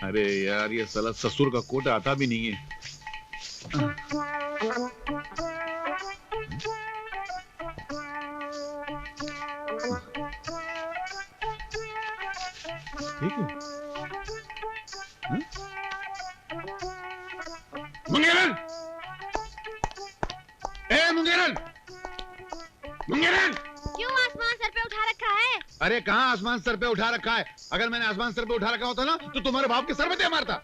अरे यार ये साला ससुर का कोट आता भी नहीं है। ठीक है। मुंगेरन! ए मुंगेरन! मुंगेरन! क्यों आसमान सर पे उठा रखा है? अरे कहाँ आसमान सर पे उठा रखा है? अगर मैंने आसमान सर पे उठा रखा होता ना तो तुम्हारे बाप के सर पे दे मारता।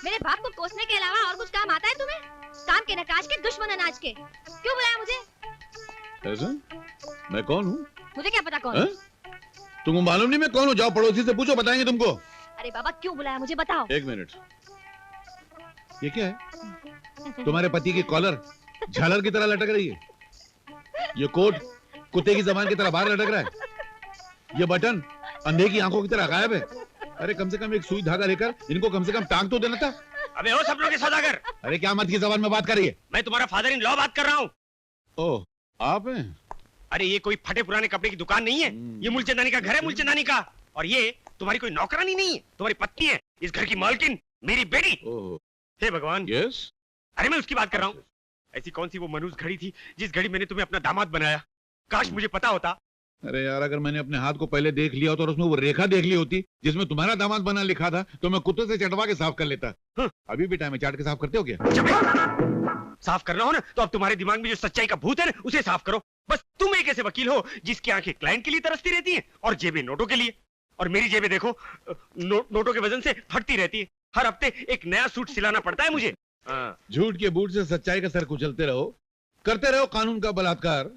मेरे बाप को कोसने के अलावा और कुछ काम आता है तुम्हें? काम के नकाज के, दुश्मन अनाज के। क्यों बुलाया मुझे? ऐसा? मैं कौन हूँ? मुझे क्या पता कौन? तुमको मालूम नहीं मैं कौन हूँ? जाओ पड़ोसी से पूछो, बताएंगे तुमको। अरे बाबा क्यों बुलाया मुझे, बताओ। एक मिनट, ये क्या है? तुम्हारे पति की कॉलर झालर की तरह लटक रही है। ये कोट कुत्ते की जबान की तरह बाहर लटक रहा है। ये बटन अंधे की आंखों की तरह गायब है। अरे कम से कम एक सुई धागा लेकर इनको कम से कम टांग तो देना था। अबे हो सब लोग के सौदागर। अरे क्या मत की जबान में बात कर रही है? मैं तुम्हारा फादर इन लॉ बात कर रहा हूँ। ओह आप हैं? अरे ये कोई फटे पुराने कपड़े की दुकान नहीं है, ये मूलचंदानी का घर है, मूलचंदानी का। और ये तुम्हारी कोई नौकरानी नहीं है, तुम्हारी पत्नी है, इस घर की मालकिन मेरी बेटी। हे भगवान। यस। अरे मैं उसकी बात कर रहा हूँ। ऐसी कौन सी वो मनूस घड़ी थी जिस घड़ी मैंने तुम्हें अपना दामाद बनाया? काश मुझे पता होता। अरे यार अगर मैंने अपने हाथ को पहले देख लिया होता और उसमें वो रेखा देख ली होती जिसमें तुम्हारा दामाद बना लिखा था तो मैं कुत्ते से चटवा के साफ कर लेता। अभी भी टाइम है, चाट के साफ करते हो क्या? साफ करना हो ना तो अब तुम्हारे दिमाग में जो सच्चाई का भूत है ना उसे साफ करो। बस तुम एक ऐसे वकील हो जिसकी आंखें क्लाइंट के लिए तरसती रहती हैं और जेबें नोटों के लिए। और मेरी जेबें देखो नोटों के वजन से फटती रहती है। हर हफ्ते एक नया सूट सिलाना पड़ता है मुझे। झूठ के बूट से सच्चाई का सर कुचलते रहो, करते रहो कानून का बलात्कार,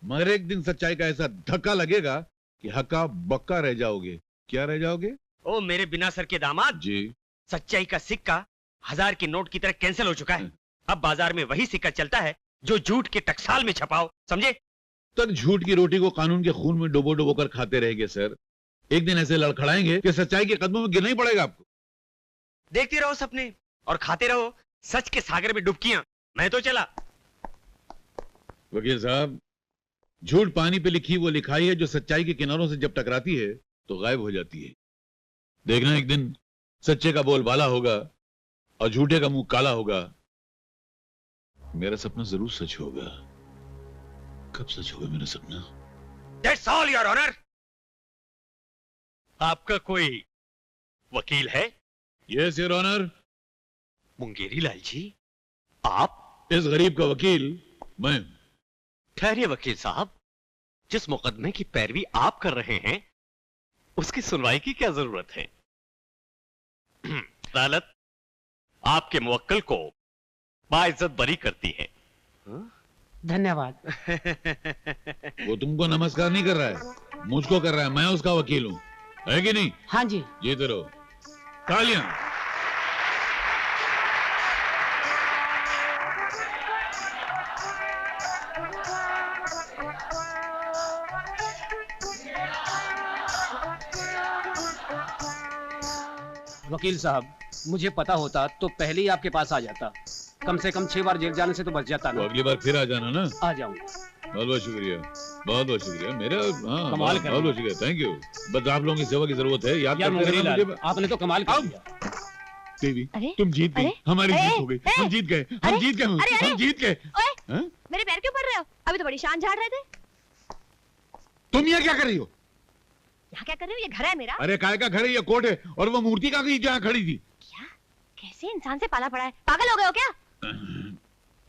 मगर एक दिन सच्चाई का ऐसा धक्का लगेगा कि हक्का बक्का रह जाओगे। क्या रह जाओगे? ओ मेरे बिना सर के दामाद जी, सच्चाई का सिक्का 1000 के नोट की तरह कैंसिल हो चुका है। अब बाजार में वही सिक्का चलता है जो झूठ के टकसाल में छपाओ, समझे? तक झूठ की रोटी को कानून के खून में डुबो डुबो कर खाते रहेंगे सर। एक दिन ऐसे लड़खड़ाएंगे कि सच्चाई के कदमों में गिरना ही पड़ेगा आपको। देखते रहो सपने और खाते रहो सच के सागर में डुबकियां। मैं तो चला। वकील साहब, झूठ पानी पे लिखी वो लिखाई है जो सच्चाई के किनारों से जब टकराती है तो गायब हो जाती है। देखना एक दिन सच्चे का बोल बाला होगा और झूठे का मुंह काला होगा। मेरा सपना जरूर सच होगा। कब सच होगा मेरा सपना? That's all, Your Honor. आपका कोई वकील है? Yes your honour. Mungeri Lal ji, आप? इस गरीब का वकील मैं। ठहरिए वकील साहब, जिस मुकदमे की पैरवी आप कर रहे हैं उसकी सुनवाई की क्या जरूरत है? अदालत आपके मुवक्किल को बाइज्जत बरी करती है। धन्यवाद। वो तुमको नमस्कार नहीं कर रहा है, मुझको कर रहा है। मैं उसका वकील हूँ, है कि नहीं? हाँ जी। जीते रहो। तालियां। वकील साहब, मुझे पता होता तो पहले ही आपके पास आ जाता। कम से कम 6 बार जेल जाने से तो बच जाता तो ना। अगली बार फिर आ जाना ना। आ जाऊंगा। बहुत बहुत शुक्रिया, बहुत बहुत शुक्रिया। मेरा हाँ, कमाल बहुत बहुत शुक्रिया, थैंक यू। बस आप लोगों की सेवा की जरूरत है, याद यार करते मुंगेरी रहना लाल, मुझे। आपने तो कमाल कर दिया। देवी, अरे? तुम जीत गई, अरे? हमारी अरे? जीत हो गई, हम जीत गए, हम जीत गए, हम जीत गए। ओए, मेरे पैर क्यों पड़ रहे हो? अभी तो बड़ी शान झाड़ रहे थे। तुम यहाँ क्या कर रही हो? यहाँ क्या कर रहे हो? ये घर है मेरा। अरे काय का घर है, ये कोर्ट है, और वो मूर्ति कहाँ गई जहाँ खड़ी थी? क्या? कैसे इंसान से पाला पड़ा है? पागल हो गए हो क्या?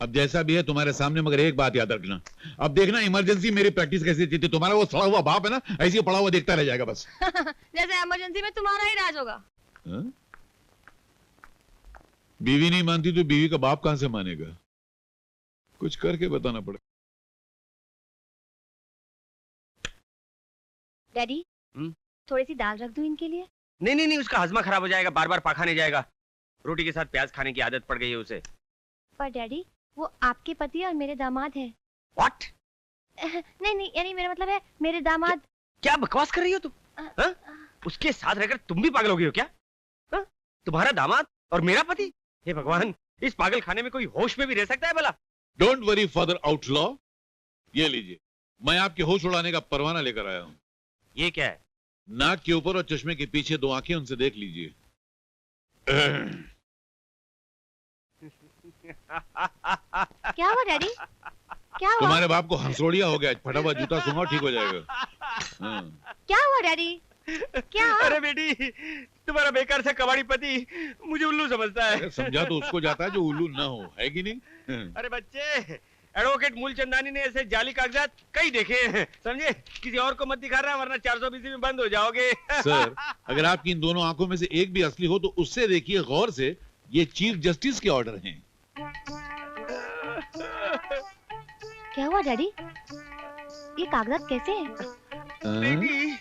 अब जैसा भी है तुम्हारे सामने, मगर एक बात याद रखना। अब देखना इमरजेंसी मेरी प्रैक्टिस कैसी थी। तुम्हारा वो सड़ा हुआ बाप है ना, ऐसे ही पड़ा हुआ देखता रह जाएगा बस। जैसे इमरजेंसी में तुम्हारा ही राज होगा। बीवी नहीं मानती तो बीवी का बाप कहां से मानेगा? कुछ करके बताना पड़ेगा। डैडी, थोड़ी सी दाल रख दूं इनके लिए? नहीं नहीं नहीं, उसका हजमा खराब हो जाएगा, बार बार पाखाने जाएगा। रोटी के साथ प्याज खाने की आदत पड़ गई है उसे। पर डैडी, वो आपके पति और मेरे दामाद हैं। What? नहीं नहीं, यानी मेरा मतलब है मेरे दामाद। क्या बकवास कर रही हो तुम? उसके साथ रहकर तुम भी पागल हो गई हो क्या? तुम्हारा दामाद और मेरा पति? हे भगवान, इस पागल खाने में कोई होश में भी रह सकता है भला? डोंट वरी फादर आउटलॉ, ये लीजिए, मैं आपके होश उड़ाने का परवाना लेकर आया हूं। ये क्या है? नाक के ऊपर और चश्मे के पीछे 2 आंखें, उनसे देख लीजिए। क्या हुआ डैडी? क्या हुआ? तुम्हारे बाप को हंसोड़िया हो गया, फटा हुआ जूता सूंघो ठीक हो जाएगा। हाँ। क्या हुआ डैडी? क्या? अरे बेटी, तुम्हारा बेकार सा कबाड़ी पति मुझे उल्लू समझता है। अरे समझा तो उसको जाता है जो उल्लू ना हो, है कि नहीं? अरे बच्चे, एडवोकेट मूलचंदानी ने ऐसे जाली कागजात कई देखे हैं, समझे? किसी और को मत दिखा रहा, वरना 420 में बंद हो जाओगे। सर, अगर आपकी इन दोनों आंखों में से एक भी असली हो तो उससे देखिए गौर से, ये चीफ जस्टिस के ऑर्डर हैं। क्या हुआ डैडी? ये कागजात कैसे हैं? बेटी,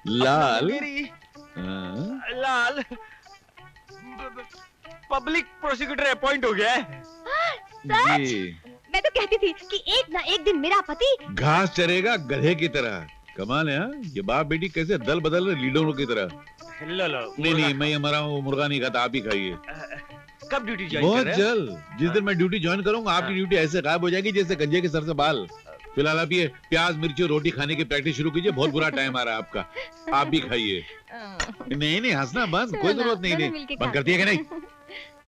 लाल। मेरी हाँ? लाल पब्लिक प्रोसिक्यूटर अपॉइंट हो गया है। सच? जी। मैं तो कहती थी कि एक ना एक दिन मेरा पति घास चरेगा गधे की तरह। कमाल है, हाँ? ये बाप बेटी कैसे दल बदल रहे लीडरों की तरह। लो नहीं, मैं ये मरा हूँ, मुर्गा नहीं खाता, आप ही खाइए। कब ड्यूटी ज्वाइन बहुत कर रहे हैं? जल्द। जिस दिन मैं ड्यूटी ज्वाइन करूंगा, आपकी ड्यूटी ऐसे गायब हो जाएगी जैसे गंजे के सर से बाल। फिलहाल आप ये प्याज मिर्ची और रोटी खाने की प्रैक्टिस शुरू कीजिए, बहुत बुरा टाइम आ रहा है आपका। आप भी खाइए। नहीं हंसना बंद, कोई जरूरत नहीं। दोनों मिलके बंद खा। करती है कि नहीं?